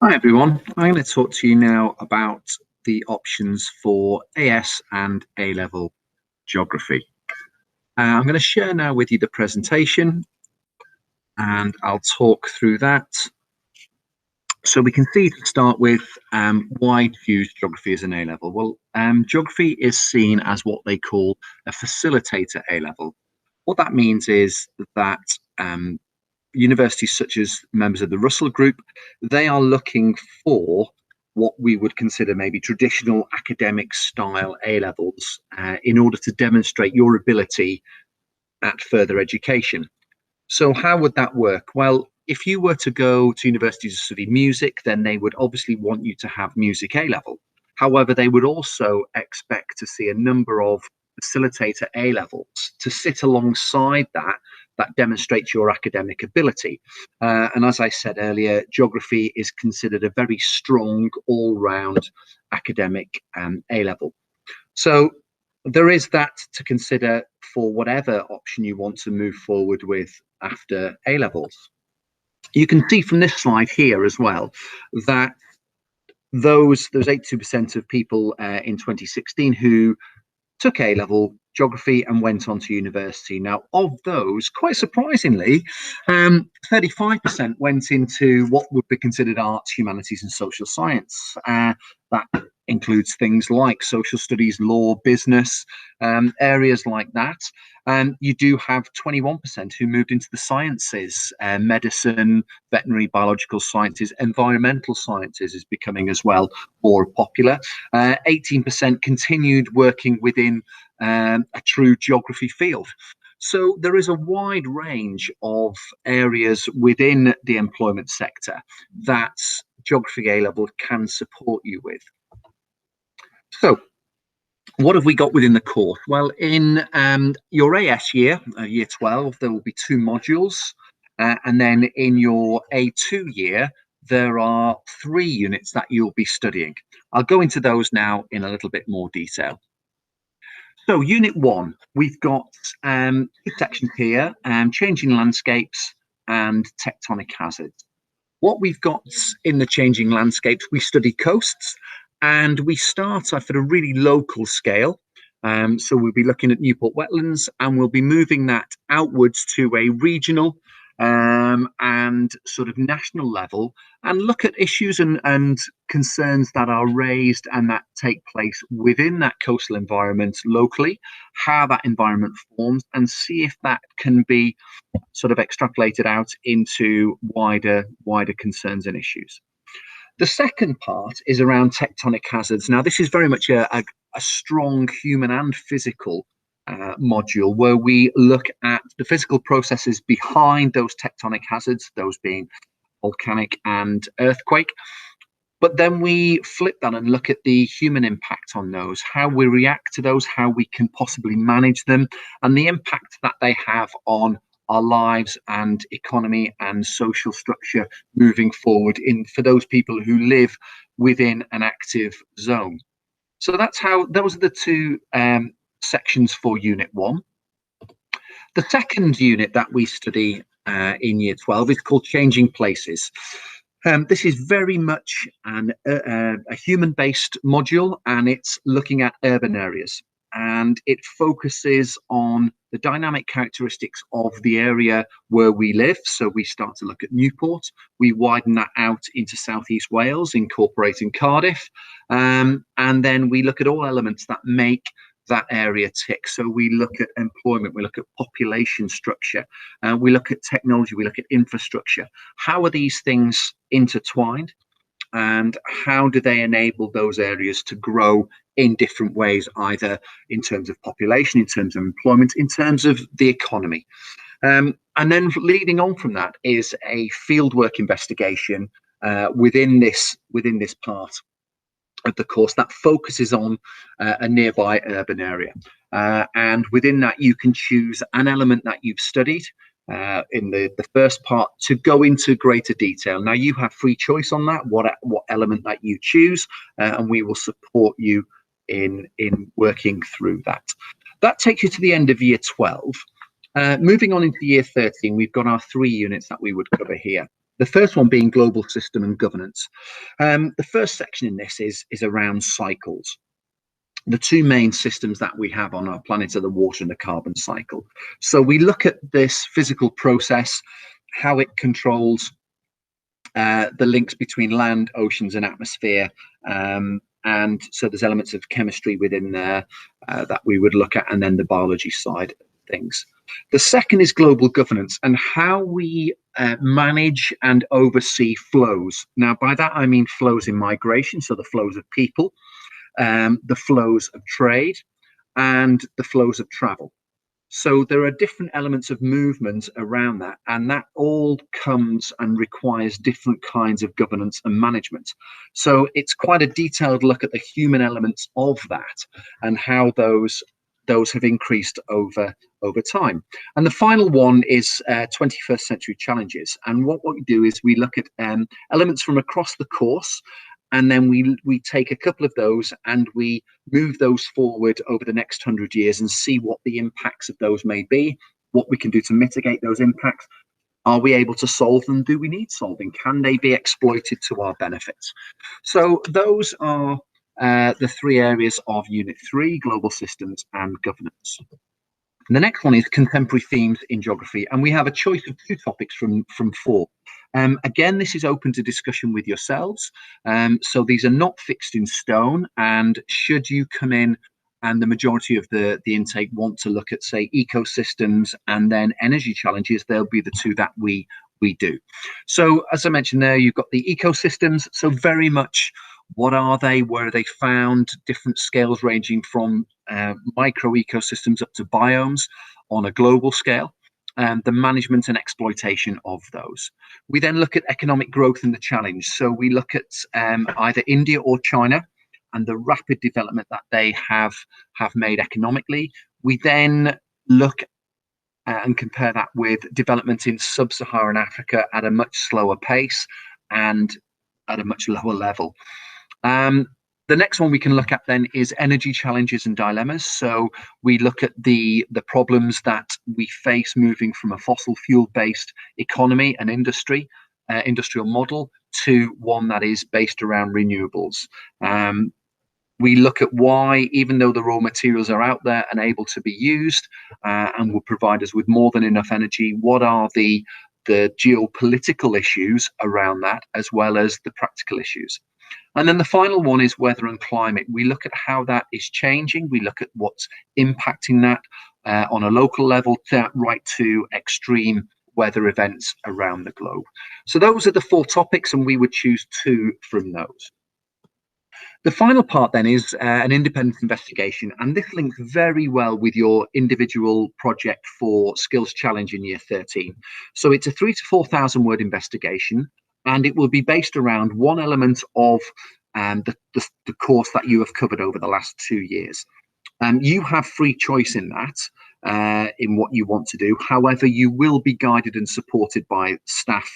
Hi everyone, I'm going to talk to you now about the options for AS and A-level geography. I'm going to share now with you the presentation and I'll talk through that. So we can see to start with why to use geography as an A-level. Well, geography is seen as what they call a facilitator A-level. What that means is that universities such as members of the Russell Group, they are looking for what we would consider maybe traditional academic style A levels in order to demonstrate your ability at further education. So how would that work? Well, if you were to go to university to study music, then they would obviously want you to have music A level. However, they would also expect to see a number of facilitator A levels to sit alongside that demonstrates your academic ability. And as I said earlier, geography is considered a very strong all-round academic A level. So there is that to consider for whatever option you want to move forward with after A levels. You can see from this slide here as well that those 82% of people in 2016 who took A-level geography and went on to university. Now, of those, quite surprisingly, 35% went into what would be considered arts, humanities, and social science. That includes things like social studies, law, business, areas like that. And you do have 21% who moved into the sciences, medicine, veterinary, biological sciences, environmental sciences is becoming as well more popular. 18% continued working within a true geography field. So there is a wide range of areas within the employment sector that geography A-level can support you with. So what have we got within the course? Well, in your AS year, year 12, there will be 2 modules. And then in your A2 year, there are 3 units that you'll be studying. I'll go into those now in a little bit more detail. So unit 1, we've got 2 sections here, changing landscapes and tectonic hazards. What we've got in the changing landscapes, we study coasts, and we start off at a really local scale. So we'll be looking at Newport wetlands, and we'll be moving that outwards to a regional and sort of national level, and look at issues and concerns that are raised and that take place within that coastal environment locally, how that environment forms, and see if that can be sort of extrapolated out into wider concerns and issues. The second part is around tectonic hazards. Now, this is very much a strong human and physical module where we look at the physical processes behind those tectonic hazards, those being volcanic and earthquake. But then we flip that and look at the human impact on those, how we react to those, how we can possibly manage them, and the impact that they have on our lives and economy and social structure moving forward for those people who live within an active zone. So that's how those are the 2 sections for unit 1. The second unit that we study in year 12 is called changing places. This is very much a human-based module, and it's looking at urban areas, and it focuses on the dynamic characteristics of the area where we live. So we start to look at Newport, we widen that out into Southeast Wales, incorporating Cardiff, and then we look at all elements that make that area tick. So we look at employment, we look at population structure, we look at technology, we look at infrastructure. How are these things intertwined, and how do they enable those areas to grow in different ways, either in terms of population, in terms of employment, in terms of the economy? And then leading on from that is a fieldwork investigation within this part of the course that focuses on a nearby urban area, and within that you can choose an element that you've studied in the first part to go into greater detail. Now you have free choice on that, what element that you choose, and we will support you in working through that. That takes you to the end of year 12. Moving on into year 13, we've got our 3 units that we would cover here. The first one being global system and governance. The first section in this is around cycles. The two main systems that we have on our planet are the water and the carbon cycle. So we look at this physical process, how it controls the links between land, oceans, and atmosphere. And so there's elements of chemistry within there that we would look at, and then the biology side of things. The second is global governance and how we manage and oversee flows. Now, by that, I mean flows in migration, so the flows of people, the flows of trade, and the flows of travel. So there are different elements of movement around that, and that all comes and requires different kinds of governance and management. So it's quite a detailed look at the human elements of that and how those have increased over time. And the final one is 21st century challenges. And what we do is we look at elements from across the course, and then we take a couple of those and we move those forward over the next 100 years and see what the impacts of those may be, what we can do to mitigate those impacts. Are we able to solve them? Do we need solving? Can they be exploited to our benefits? So those are the three areas of Unit 3, Global Systems and Governance. And the next one is contemporary themes in geography, and we have a choice of 2 topics from 4. Again, this is open to discussion with yourselves, so these are not fixed in stone, and should you come in and the majority of the intake want to look at, say, ecosystems and then energy challenges, they'll be the 2 that we do. So as I mentioned there, you've got the ecosystems, so very much what are they, where are they found, different scales ranging from micro ecosystems up to biomes on a global scale, and the management and exploitation of those. We then look at economic growth and the challenge. So we look at either India or China and the rapid development that they have made economically. We then look and compare that with development in sub-Saharan Africa at a much slower pace and at a much lower level. The next one we can look at then is energy challenges and dilemmas. So we look at the problems that we face moving from a fossil fuel-based economy and industrial model to one that is based around renewables. We look at why, even though the raw materials are out there and able to be used and will provide us with more than enough energy, what are the geopolitical issues around that, as well as the practical issues. And then the final one is weather and climate. We look at how that is changing. We look at what's impacting that on a local level, right to extreme weather events around the globe. So those are the 4 topics, and we would choose 2 from those. The final part then is an independent investigation, and this links very well with your individual project for Skills Challenge in Year 13. So it's a 3,000 to 4,000 word investigation, and it will be based around one element of the course that you have covered over the last 2 years. You have free choice in that, in what you want to do. However, you will be guided and supported by staff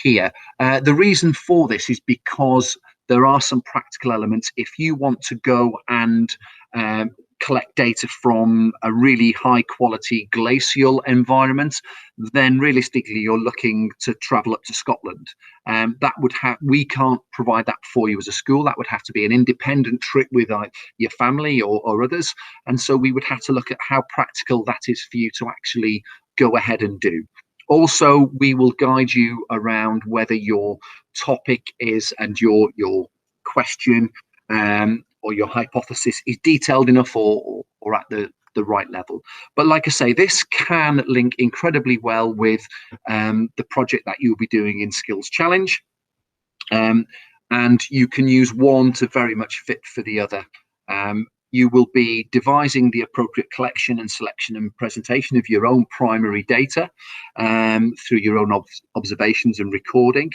here. The reason for this is because there are some practical elements. If you want to go and collect data from a really high quality glacial environment, then realistically you're looking to travel up to Scotland. We can't provide that for you as a school. That would have to be an independent trip with your family or others. And so we would have to look at how practical that is for you to actually go ahead and do. Also, we will guide you around whether your topic is and your question or your hypothesis is detailed enough or at the right level. But like I say, this can link incredibly well with the project that you'll be doing in Skills Challenge. And you can use one to very much fit for the other. You will be devising the appropriate collection and selection and presentation of your own primary data through your own observations and recording.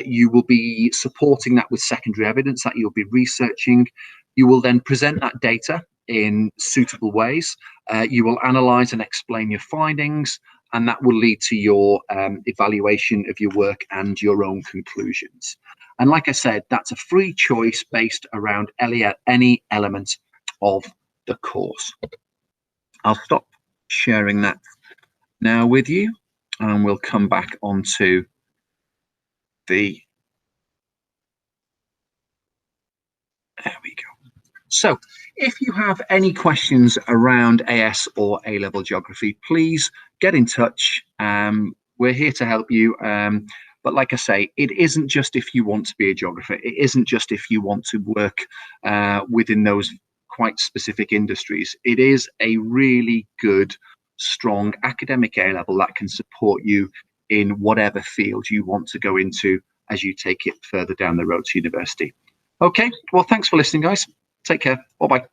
You will be supporting that with secondary evidence that you'll be researching. You will then present that data in suitable ways. You will analyse and explain your findings, and that will lead to your evaluation of your work and your own conclusions. And like I said, that's a free choice based around any element of the course. I'll stop sharing that now with you, and we'll come back onto There we go. So if you have any questions around AS or A-level geography, please get in touch. We're here to help you. But like I say, it isn't just if you want to be a geographer. It isn't just if you want to work within those quite specific industries. It is a really good, strong academic A-level that can support you in whatever field you want to go into as you take it further down the road to university. Okay, well, thanks for listening, guys. Take care. Bye-bye.